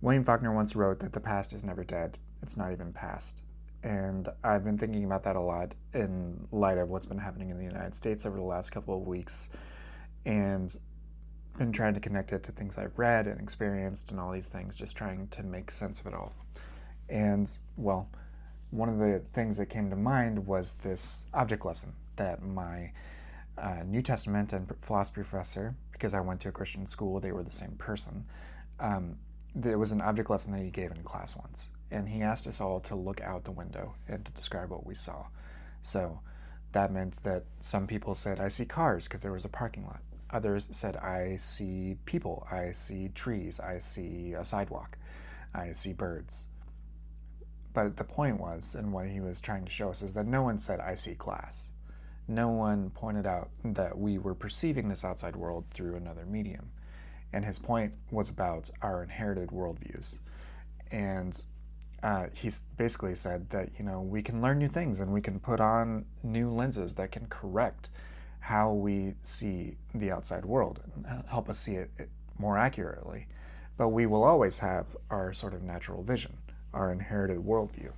William Faulkner once wrote that the past is never dead. It's not even past. And I've been thinking about that a lot in light of what's been happening in the United States over the last couple of weeks, and been trying to connect it to things I've read and experienced and all these things, just trying to make sense of it all. And, well, one of the things that came to mind was this object lesson that my New Testament and philosophy professor, because I went to a Christian school, they were the same person. There was an object lesson that he gave in class once, and he asked us all to look out the window and to describe what we saw. So that meant that some people said, I see cars, because there was a parking lot. Others said, I see people, I see trees, I see a sidewalk, I see birds. But the point was, and what he was trying to show us, is that no one said, I see glass. No one pointed out that we were perceiving this outside world through another medium. And his point was about our inherited worldviews. And he basically said that, we can learn new things and we can put on new lenses that can correct how we see the outside world and help us see it more accurately. But we will always have our sort of natural vision, our inherited worldview.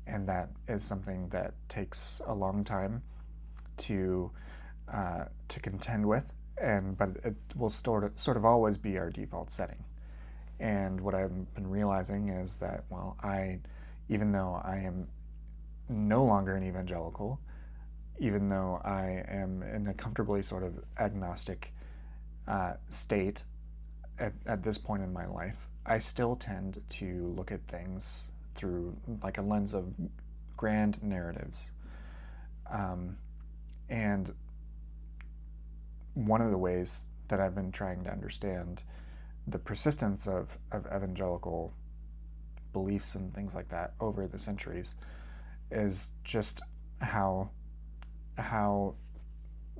And that is something that takes a long time to contend with, but it will sort of always be our default setting. And what I've been realizing is that, even though I am no longer an evangelical, even though I am in a comfortably sort of agnostic state at this point in my life, I still tend to look at things through like a lens of grand narratives. And one of the ways that I've been trying to understand the persistence of evangelical beliefs and things like that over the centuries is just how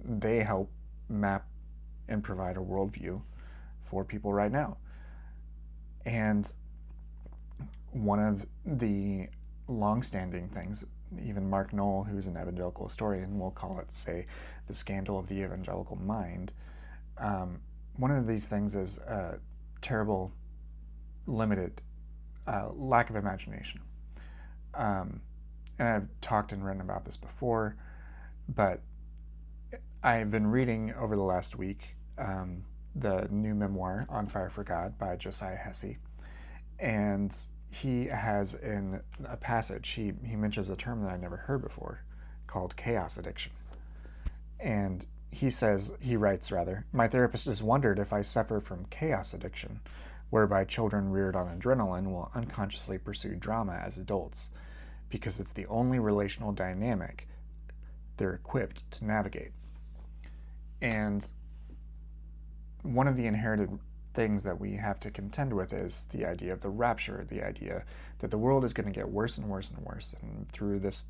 they help map and provide a worldview for people right now. And one of the long-standing things, even Mark Knoll, who's an evangelical historian, will call it, say, the scandal of the evangelical mind. One of these things is a terrible, limited lack of imagination. And I've talked and written about this before, but I've been reading over the last week the new memoir, On Fire for God, by Josiah Hesse. And he has in a passage, he mentions a term that I never heard before called chaos addiction. And he writes, my therapist has wondered if I suffer from chaos addiction, whereby children reared on adrenaline will unconsciously pursue drama as adults, because it's the only relational dynamic they're equipped to navigate. And one of the inherited things that we have to contend with is the idea of the rapture, the idea that the world is going to get worse and worse and worse. And through this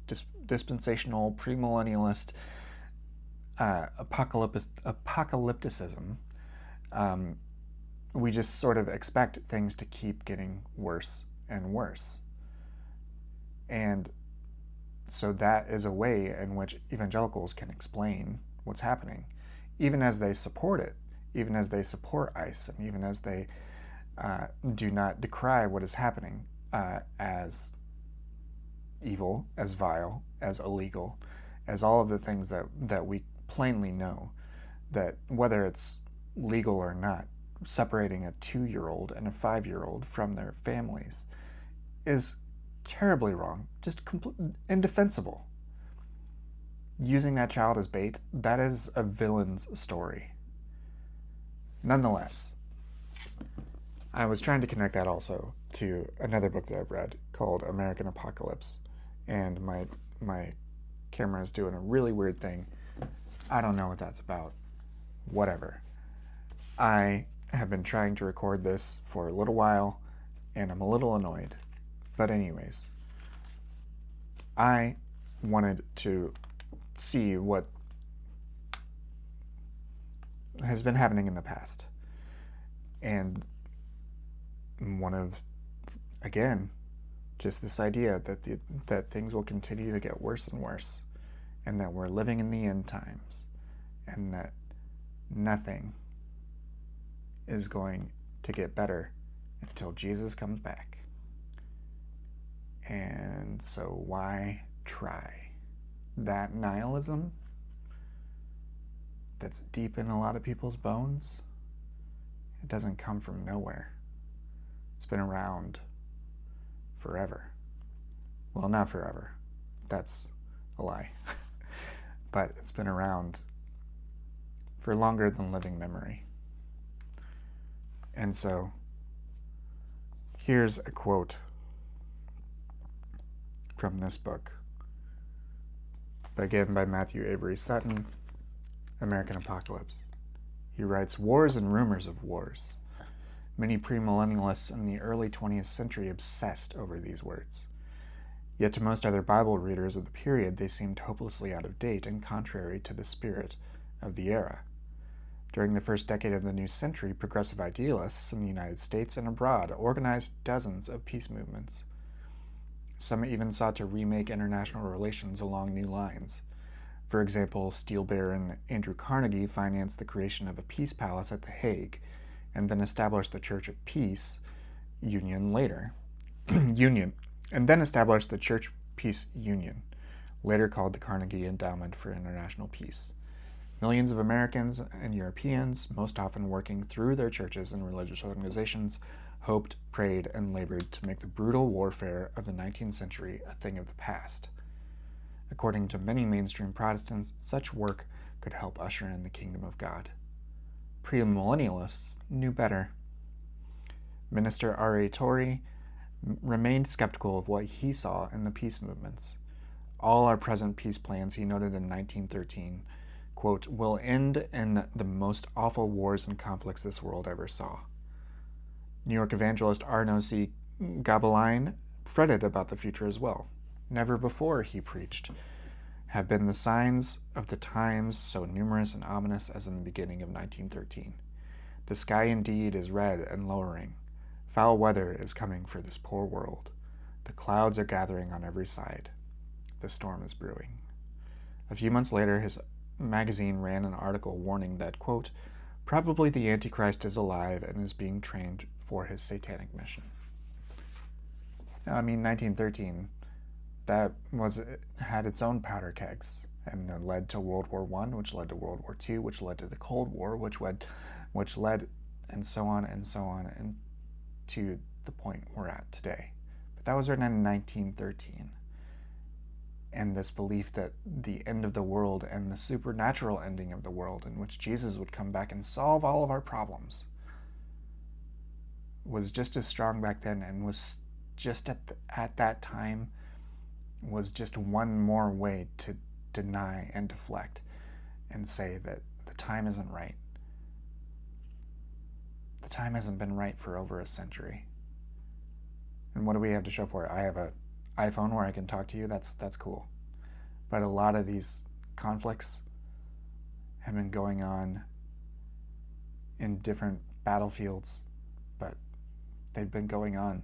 dispensational, premillennialist apocalypticism, we just sort of expect things to keep getting worse and worse. And so that is a way in which evangelicals can explain what's happening, even as they support it, even as they support ICE, and even as they do not decry what is happening as evil, as vile, as illegal, as all of the things that we plainly know, that whether it's legal or not, separating a 2-year-old and a 5-year-old from their families is terribly wrong, just indefensible. Using that child as bait, that is a villain's story. Nonetheless, I was trying to connect that also to another book that I've read called American Apocalypse, and my camera is doing a really weird thing. I don't know what that's about. Whatever. I have been trying to record this for a little while, and I'm a little annoyed. But anyways, I wanted to see what has been happening in the past. And again, just this idea that things will continue to get worse and worse, and that we're living in the end times, and that nothing is going to get better until Jesus comes back. And so why try? That nihilism that's deep in a lot of people's bones, it doesn't come from nowhere. It's been around forever. Well, not forever. That's a lie. But it's been around for longer than living memory. And so, here's a quote from this book, again by Matthew Avery Sutton, American Apocalypse. He writes, "Wars and rumors of wars. Many premillennialists in the early 20th century obsessed over these words. Yet to most other Bible readers of the period, they seemed hopelessly out of date and contrary to the spirit of the era. During the first decade of the new century, progressive idealists in the United States and abroad organized dozens of peace movements. Some even sought to remake international relations along new lines. For example, steel baron Andrew Carnegie financed the creation of a peace palace at The Hague, and then established the Church of Peace Union later. And then established the Church Peace Union, later called the Carnegie Endowment for International Peace. Millions of Americans and Europeans, most often working through their churches and religious organizations, hoped, prayed, and labored to make the brutal warfare of the 19th century a thing of the past. According to many mainstream Protestants, such work could help usher in the kingdom of God. Premillennialists knew better. Minister R.A. Torrey remained skeptical of what he saw in the peace movements. All our present peace plans, he noted in 1913, quote, will end in the most awful wars and conflicts this world ever saw. New York evangelist Arno C. Gabeline fretted about the future as well. Never before, he preached, have been the signs of the times so numerous and ominous as in the beginning of 1913. The sky indeed is red and lowering. Foul weather is coming for this poor world. The clouds are gathering on every side. The storm is brewing. A few months later, his magazine ran an article warning that, quote, probably the Antichrist is alive and is being trained for his satanic mission. Now, 1913, that had its own powder kegs, and it led to World War I, which led to World War II, which led to the Cold War, which led, and so on, and to the point we're at today. But that was written in 1913. And this belief that the end of the world and the supernatural ending of the world, in which Jesus would come back and solve all of our problems, was just as strong back then, and was just at that time was just one more way to deny and deflect and say that the time isn't right. The time hasn't been right for over a century. And what do we have to show for it? I have an iPhone where I can talk to you. That's cool. But a lot of these conflicts have been going on in different battlefields, but they've been going on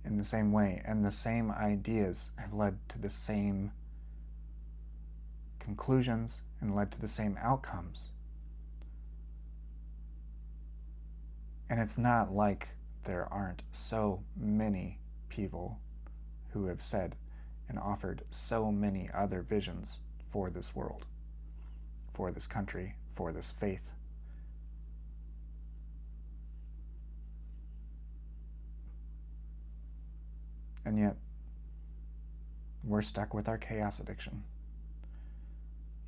in the same way, and the same ideas have led to the same conclusions and led to the same outcomes. And it's not like there aren't so many people who have said and offered so many other visions for this world, for this country, for this faith. And yet, we're stuck with our chaos addiction.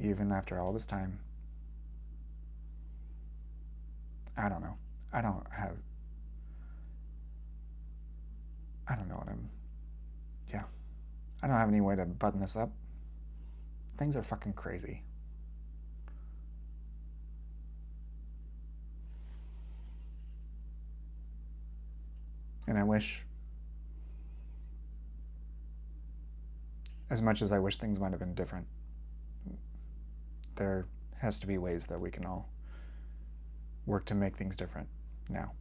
Even after all this time. I don't know. I don't have any way to button this up. Things are fucking crazy. And I wish, as much as I wish things might have been different, there has to be ways that we can all work to make things different now.